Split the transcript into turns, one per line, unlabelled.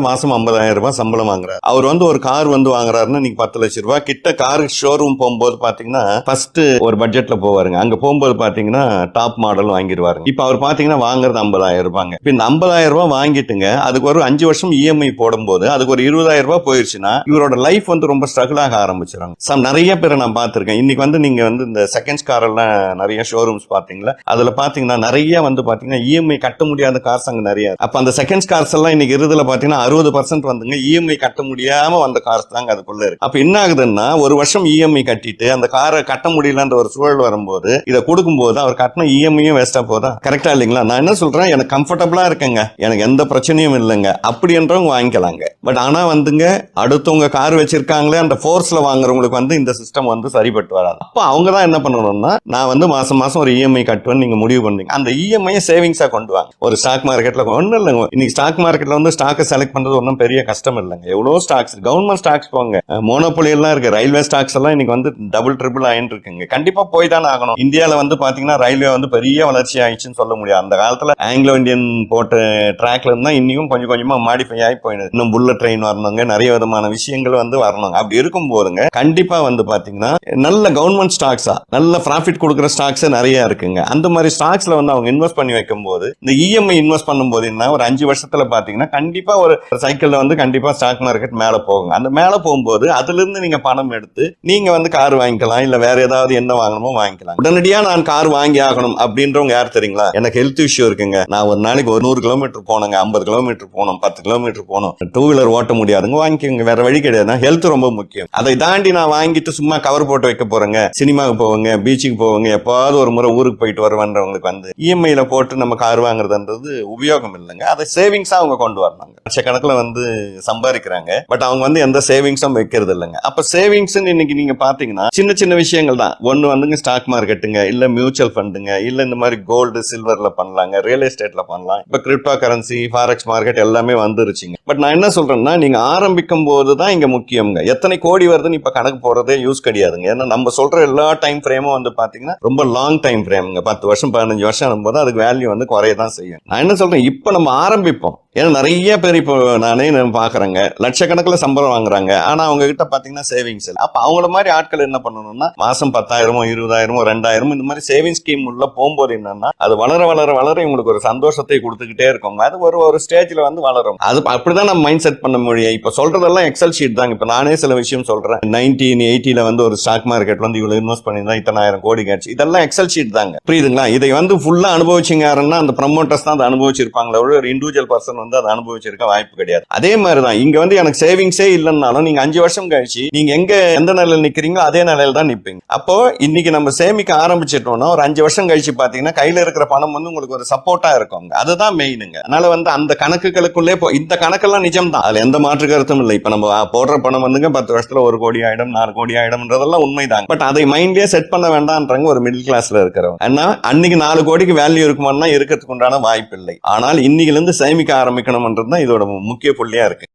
மாசம் 50,000 ரூபாய் சம்பளம் வாங்குறாரு. அவர் வந்து ஒரு கார் வந்து வாங்குறாருன்னா நீங்க 10 லட்சம் ரூபாய் கிட்ட கார் ஷோரூம் போகும்போது பாத்தீங்கன்னா ஃபர்ஸ்ட் ஒரு பட்ஜெட்ல போவாருங்க. அங்க போகும்போது பாத்தீங்கன்னா டாப் மாடல் வாங்கிடுவாருங்க. இப்ப அவர் பாத்தீங்கன்னா வாங்குறது 50,000 ரூபாங்க. இப்ப இந்த 50,000 ரூபாய் வாங்கிட்டுங்க அதுக்கு ஒரு 5 வருஷம் இஎம்ஐ போடும்போது அதுக்கு ஒரு 20,000 ரூபாய் போயிருச்சுன்னா இவரோட லைஃப் வந்து ரொம்ப ஸ்ட்ரகிள் ஆக ஆரம்பிச்சிருவாங்க. நிறைய பேரை நான் பார்த்திருக்கேன். இன்னைக்கு வந்து நீங்க வந்து இந்த செகண்ட்ஸ் கார் எல்லாம் நிறைய ஷோரூம்ஸ் பாத்தீங்களா, அதுல பாத்தீங்கன்னா நிறைய வந்து பாத்தீங்கன்னா இஎம்ஐ கட்ட முடியாத கார்ஸ் அங்க நிறைய. அப்ப அந்த செகண்ட்ஸ் கார்ஸ் எல்லாம் இன்னைக்கு இறுதியில பாத்தீங்கன்னா 60% வந்துங்க இஎம்ஐ கட்ட முடியாம வந்த கார்ஸ் தாங்க அதுக்குள்ள இருக்கு. அப்ப என்ன ஆகுதுன்னா ஒரு வருஷம் இஎம்ஐ கட்டிட்டு அந்த காரை கட்ட முடியலன்ற ஒரு சூழல் வரும்போது இதை கொடுக்கும்போது அவர் கட்டின இஎம்ஐயும் வேஸ்டா போதா? கரெக்டா இல்லைங்களா? நான் என்ன சொல்றேன், எனக்கு கம்ஃபர்டபுளா இருக்குங்க, எனக்கு எந்த பிரச்சனையும் இல்லைங்க, அப்படின்றவங்க வாங்கிக்கலாங்க. பட் ஆனா வந்துங்க அடுத்தவங்க கார் வச்சிருக்காங்களே அந்த ஃபோர்ஸ்ல வாங்குறவங்களுக்கு வந்து இந்த சிஸ்டம் வந்து சரிபட்டு வராது. அப்ப அவங்க தான் என்ன பண்ணணும்னா, நான் வந்து மாசம் மாசம் ஒரு இஎம்ஐ கட்டுவேன் நீங்க முடிவு பண்ணீங்க, அந்த இஎம்ஐ சேவிங்ஸா கொண்டு வாங்க. ஒரு ஸ்டாக் மார்க்கெட்ல ஒன்னும் இல்லைங்க, இன்னைக்கு ஸ்டாக் மார்க்கெட்ல வந்து ஸ்டாக்கை செலக்ட் பண்றது ஒன்றும் பெரிய கஷ்டம் இல்லைங்க. எவ்வளவு ஸ்டாக்ஸ், கவர்மெண்ட் ஸ்டாக்ஸ் போங்க, மோனோபோலி எல்லாம் இருக்கு, ரயில்வே ஸ்டாக்ஸ் எல்லாம் இன்னைக்கு வந்து டபுள் ட்ரிபிள் ஆயிட்டு இருக்குங்க. கண்டிப்பா போய் தானே ஆகணும். இந்தியாவில வந்து பாத்தீங்கன்னா ரயில்வே வந்து பெரிய வளர்ச்சி ஆயிடுச்சுன்னு சொல்ல முடியாது. அந்த காலத்துல ஆங்கிலோ இந்தியன் போட்ட ட்ராக்ல இருந்தா இன்னும் கொஞ்சம் கொஞ்சமா மாடிஃபை ஆகி போயிடுது. இன்னும் புல்லட் ட்ரெயின் வரணுங்க, நிறைய விதமான விஷயங்கள் வந்து வரணும். அப்படி இருக்கும் போதுங்க கண்டிப்பா வந்து பாத்தீங்கன்னா நல்ல கவர்மெண்ட் ஸ்டாக்ஸா நல்ல ப்ராஃபிட் கொடுக்குற ஸ்டாக்ஸ் நிறைய இருக்குங்க. அந்த மாதிரி ஸ்டாக்ஸ்ல வந்து அவங்க இன்வெஸ்ட் பண்ணி வைக்கும் போது இந்த இஎம்ஐ இன்வெஸ்ட் பண்ணும்போது என்ன ஒரு 5 வருஷத்துல பாத்தீங்கன்னா கண்டிப்பா ஒரு சைக்கிள்ல வந்து கண்டிப்பா ஸ்டாக் மார்க்கெட் மேல போகும். அந்த மேல போகும்போது அதுல இருந்து நீங்க பணம் எடுத்து நீங்க வந்து கார் வாங்கிக்கலாம், இல்ல வேற ஏதாவது என்ன வாங்கணுமோ வாங்கிக்கலாம். உடனடியா நான் கார் வாங்கி ஆகணும் அப்படின்றவங்க யார் தெரியுங்களா? எனக்கு ஹெல்த் இஷ்யூ இருக்குங்க, நான் ஒரு நாளைக்கு ஒரு 100 கிலோமீட்டர் போனங்க, 50 கிலோமீட்டர் போனோம், 10 கிலோமீட்டர் போனோம், டூ வீலர் ஓட்ட முடியாதுங்க, வாங்கிக்கோங்க, வேற வழி கிடையாது. ஹெல்த் ரொம்ப முக்கியம். அதை தாண்டி நான் வாங்கிட்டு சும்மா கவர் போட்டு வைக்க போறேங்க, சினிமாவுக்கு போவாங்க, பீச்சுக்கு போவாங்க, எப்பாவது ஒரு முறை ஊருக்கு போயிட்டு வருவான்றவங்களுக்கு வந்து இஎம்ஐல போட்டு நம்ம கார் வாங்குறதுன்றது உபயோகம் இல்லைங்க. அதை சேவிங்ஸா அவங்க கொண்டு வரணும். லட்சக்கணக்கில் வந்து சம்பாதிக்கிறாங்க, பட் அவங்க வந்து எந்த சேவிங்ஸும் வைக்கிறது இல்லைங்க. அப்ப சேவிங்ஸ் இன்னைக்கு நீங்க பாத்தீங்கன்னா சின்ன சின்ன விஷயங்கள் தான். ஒன்னு வந்துங்க ஸ்டாக் மார்க்கெட்டுங்க, இல்ல மியூச்சுவல் ஃபண்டுங்க, இல்ல இந்த மாதிரி கோல்டு சில்வர்ல பண்ணலாங்க, ரியல் எஸ்டேட்ல பண்ணலாம். இப்ப கிரிப்டோ கரன்சி, ஃபாரெக்ஸ் மார்க்கெட் எல்லாமே வந்துருச்சுங்க. பட் நான் என்ன சொல்றேன்னா, நீங்க ஆரம்பிக்கும் போதுதான் இங்க முக்கியங்க. எத்தனை கோடி வருதுன்னு இப்ப கணக்கு போறதே யூஸ் கிடையாதுங்க. ஏன்னா நம்ம சொல்ற எல்லா டைம் ஃப்ரேமும் வந்து பாத்தீங்கன்னா ரொம்ப லாங் டைம் ஃப்ரேமுங்க. 10 வருஷம் 15 வருஷம் ஆகும்போது அதுக்கு வேல்யூ வந்து குறையதான் செய்யும். நான் என்ன சொல்றேன், இப்ப நம்ம ஆரம்பிப்போம். ஏன்னா நிறைய பேர் இப்போ நானே பாக்குறேங்க, லட்சக்கணக்கில் சம்பளம் வாங்குறாங்க, ஆனா அவங்க கிட்ட பாத்தீங்கன்னா சேவிங்ஸ் இல்லை. அப்ப அவங்கள மாதிரி ஆட்கள் என்ன பண்ணணும்னா மாசம் 10,000 20,000 2,000 இந்த மாதிரி சேவிங்ஸ் ஸ்கீம் உள்ள போகும்போது என்னன்னா அது வளர வளர வளர இவங்களுக்கு ஒரு சந்தோஷத்தை கொடுத்துக்கிட்டே இருக்கும். அது ஒரு ஸ்டேஜ்ல வந்து வளரும். அது அப்படிதான் நம்ம மைண்ட் செட் பண்ண முடியும். இப்ப சொல்றதெல்லாம் எக்ஸல் ஷீட் தாங்க. இப்ப நானே சில விஷயம் சொல்றேன். 1980 வந்து ஒரு ஸ்டாக் மார்க்கெட் வந்து இவ்வளவு இன்வெஸ்ட் பண்ணிருந்தா இத்தனை ஆயிரம் கோடி கிடைச்சு, இதெல்லாம் எக்ஸல் ஷீட் தாங்க. புரியுதுங்களா? இதை வந்து ஃபுல்லா அனுபவிச்சிங்க யாருன்னா அந்த ப்ரமோட்டர்ஸ் தான் அதை அனுபவிச்சிருப்பாங்களே, ஒரு இண்டிவிஜுவல் பர்சன் வந்து அதை அனுபவிச்சிருக்க வாய்ப்பு கிடையாது. அதே மாதிரிதான் இங்க வந்து எனக்கு சேவிங்ஸே இல்லைன்னாலும் நீங்க 5 வருஷம் கழிச்சு நீங்க எந்த நிலையில் நிக்கிறீங்களோ அதே நிலையில தான் நிப்பீங்க. அப்போ இன்னைக்கு நம்ம சேமிக்க ஆரம்பிச்சிட்டோம்னா ஒரு 5 வருஷம் கழிச்சு பாத்தீங்கன்னா கையில இருக்கிற பணம் வந்து உங்களுக்கு ஒரு சப்போர்ட்டா இருக்கும். அதுதான் மெயினுங்க. அதனால வந்து அந்த கணக்குகளுக்குள்ளே இந்த கணக்கெல்லாம் நிஜம் தான், அதுல எந்த மாற்று கருத்தும் இல்லை. இப்ப நம்ம போடுற பணம் வந்துங்க 10 வருஷத்துல 1 கோடி ஆயிடும், 4 கோடி ஆயிடும்ன்றதெல்லாம் உண்மைதான். பட் அதை மைண்ட்லயே செட் பண்ண வேண்டாம்ன்றாங்க ஒரு மிடில் கிளாஸ்ல இருக்கிறவங்க. ஏன்னா அன்னைக்கு 4 கோடிக்கு வேல்யூ இருக்குமான்னா இருக்கிறதுக்கு உண்டான வாய்ப்பு இல்லை. ஆனால் இன்னைக்குல இருந்து சேமிக்க ஆரம்பிக்கணும்ன்றது தான் இதோட முக்கிய புள்ளியா இருக்கு.